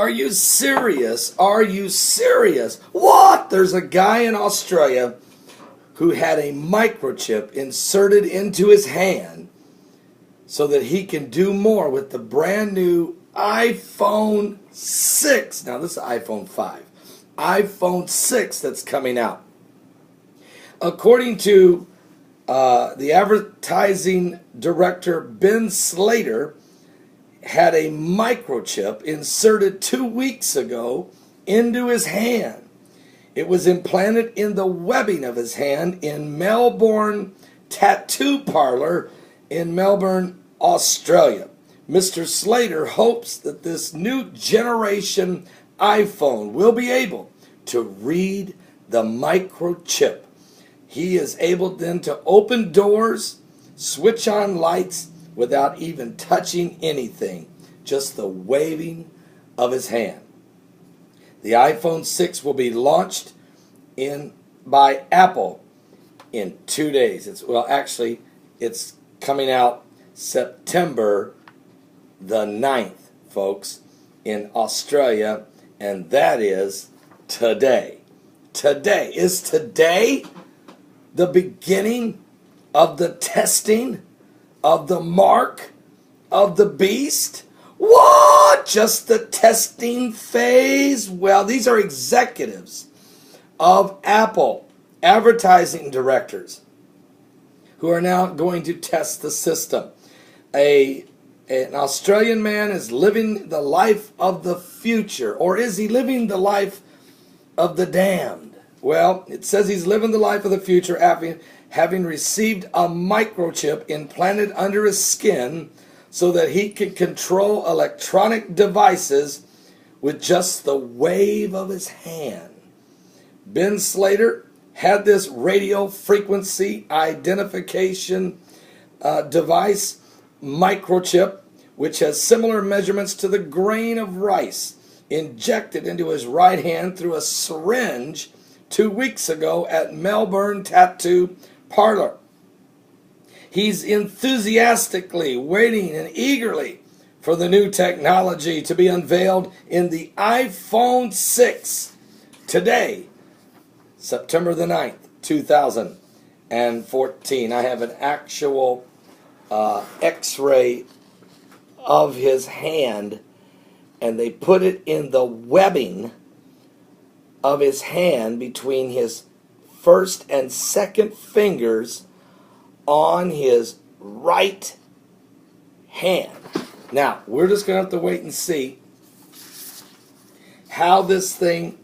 Are you serious? Are you serious? What? There's a guy in Australia who had a microchip inserted into his hand so that he can do more with the brand new iPhone 6. Now this is iPhone 5. iPhone 6 that's coming out. According to the advertising director Ben Slater, had a microchip inserted 2 weeks ago into his hand. It was implanted in the webbing of his hand in Melbourne Tattoo Parlor in Melbourne, Australia. Mr. Slater hopes that this new generation iPhone will be able to read the microchip. He is able then to open doors, switch on lights without even touching anything, just the waving of his hand. The iPhone 6 will be launched by Apple in 2 days. It's coming out September the 9th, folks, in Australia, and that is today. Today. Is today the beginning of the testing of the mark of the beast? What? Just the testing phase? Well, these are executives of Apple, advertising directors, who are now going to test the system. An Australian man is living the life of the future, or is he living the life of the damned? Well, it says he's living the life of the future having received a microchip implanted under his skin so that he can control electronic devices with just the wave of his hand. Ben Slater had this radio frequency identification device microchip, which has similar measurements to the grain of rice, injected into his right hand through a syringe 2 weeks ago at Melbourne Tattoo Parlor. He's enthusiastically waiting and eagerly for the new technology to be unveiled in the iPhone 6 today, September the 9th, 2014. I have an actual x-ray of his hand, and they put it in the webbing of his hand between his first and second fingers on his right hand. Now, we're just going to have to wait and see how this thing,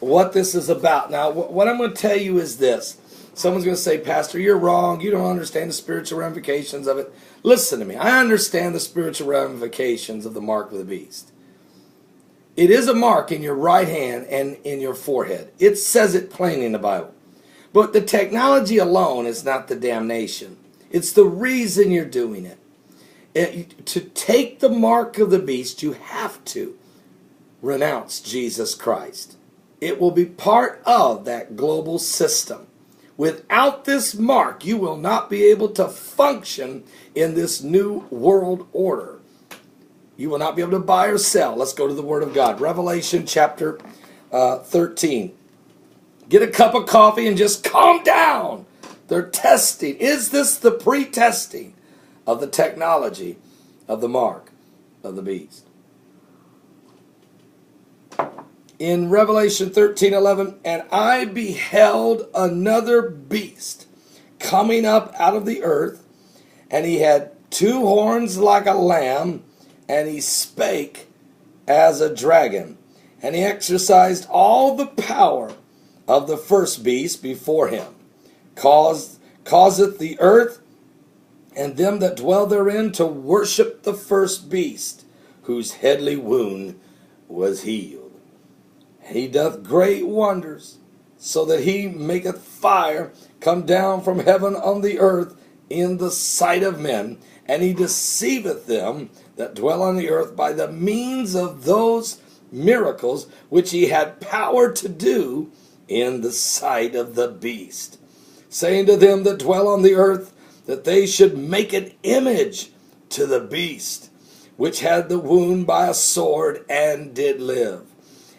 what this is about. Now, what I'm going to tell you is this. Someone's going to say, Pastor, you're wrong. You don't understand the spiritual ramifications of it. Listen to me. I understand the spiritual ramifications of the mark of the beast. It is a mark in your right hand and in your forehead. It says it plainly in the Bible. But the technology alone is not the damnation. It's the reason you're doing it. To take the mark of the beast, you have to renounce Jesus Christ. It will be part of that global system. Without this mark, you will not be able to function in this new world order. You will not be able to buy or sell. Let's go to the Word of God. Revelation chapter 13. Get a cup of coffee and just calm down. They're testing. Is this the pre-testing of the technology of the mark of the beast? In Revelation 13:11, and I beheld another beast coming up out of the earth, and he had 2 horns like a lamb, and he spake as a dragon, and he exercised all the power of the first beast before him, causeth the earth and them that dwell therein to worship the first beast, whose headly wound was healed. And he doth great wonders, so that he maketh fire come down from heaven on the earth in the sight of men, and he deceiveth them that dwell on the earth by the means of those miracles which he had power to do in the sight of the beast, saying to them that dwell on the earth that they should make an image to the beast, which had the wound by a sword, and did live.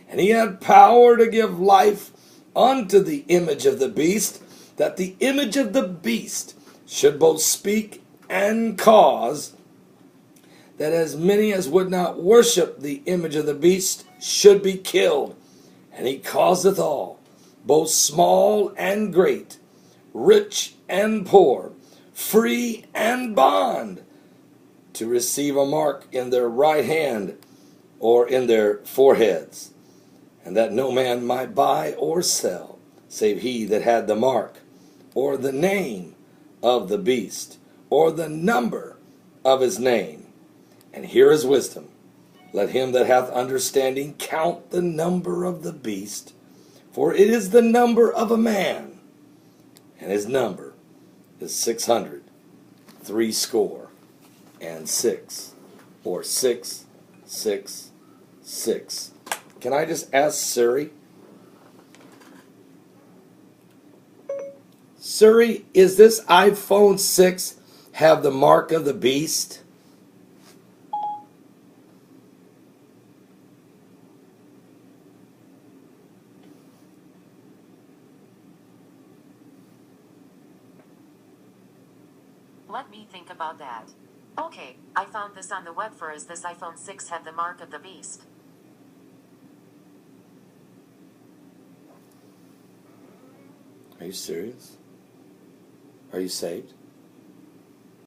And he had power to give life unto the image of the beast, that the image of the beast should both speak and cause that as many as would not worship the image of the beast should be killed. And he causeth all, both small and great, rich and poor, free and bond, to receive a mark in their right hand or in their foreheads, and that no man might buy or sell, save he that had the mark, or the name of the beast, or the number of his name. And here is wisdom. Let him that hath understanding count the number of the beast, for it is the number of a man, and his number is 666, or 666. Can I just ask Siri? Siri, is this iPhone 6 have the mark of the beast? Let me think about that. Okay, I found this on the web for is this iPhone 6 have the mark of the beast? Are you serious? Are you saved?